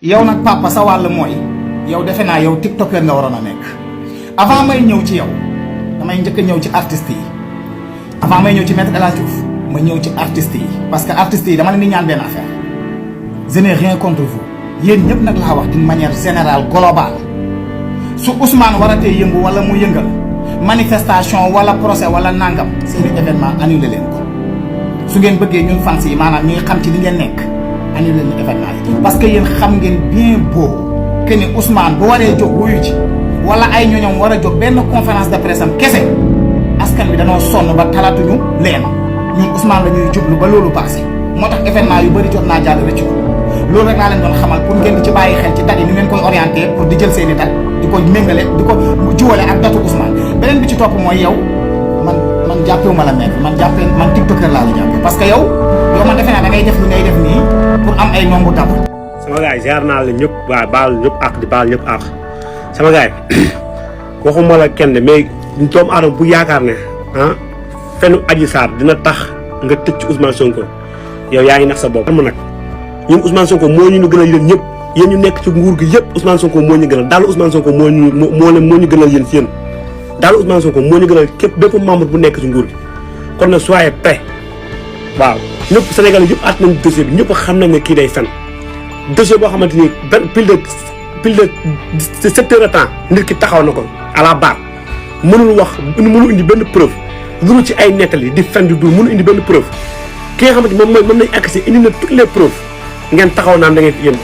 yow nag papa sa wàll mooy yow defe naa yow tiktoker nga waroon a nekk avant may ñëw ci yow damay njëkk a ñëw ci artistes yi avant may ñëw ci Maître El Hadji Diouf ma ñëw ci artistes yi parce que artistes yi dama leen di ñaan benn affaire je n'ai rien contre vous yéen ñëpp nag laa wax d'une manière générale globale su Ousmane waratee yëngu wala mu yëngal manifestation wala procès wala nangam seeni événement annulé leen ko su ngeen bëggee ñun fans yi maanaam ñi xam ci li ngeen nekk annulé leen événement yi parce que yéen xam ngeen bien beau que ni Ousmane bu waree jóg wuyu ci wala ay ñoñom war a jóg benn conférence de presse am kese askan bi danoo sonn ba talatuñu leen ñun Ousmane la ñuy jublu ba loolu passé moo tax événement yu bëri jot naa jàll rëcc ko loolu rek naa leen doon xamal pour ngeen di ci bàyyi xel ci date yi ni ngeen koy orienté pour di jël seeni date di ko méngale di ko juwale ak datu Ousmane beneen bi ci topp mooy yow man jàppewuma la nekk man tiktoker laa la jàppe parce que yow man defe naa da ngay def li ngay def nii pour am ay nombu tab. sama gars yi ziar naa la ñëpp waaw baal ñëpp ak di baal ñëpp ak sama gars yi waxuma la kenn mais doomu aadama bu yaakaar ne fenu Adji Sarr dina tax nga tëj ci Ousmane Sonko yow yaa ngi nax sa bopp. nag ñun Ousmane Sonko moo ñu gënal yéen ñëpp yéen ñu nekk ci nguur gi yëpp Ousmane Sonko moo ñu gënal daal Ousmane Sonko moo ñu gënal yéen si yéen daal Ousmane Sonko moo ñu gënal képp bépp membre bu nekk ci nguur gi kon nag soyez prêts waaw ñëpp Sénégal yëpp at nañ dossier bi ñëpp xam nañ ne kii day fen dossier boo xamante ni benn pile de 7 heures de temps nit ki taxaw na ko à la barre mënul indi benn preuve lu ci ay nettali di fen di dul mënul indi benn preuve ki nga xamante moom mooy mën nañ accès indi na toutes les preuves ngeen taxaw naan da ngeen yéen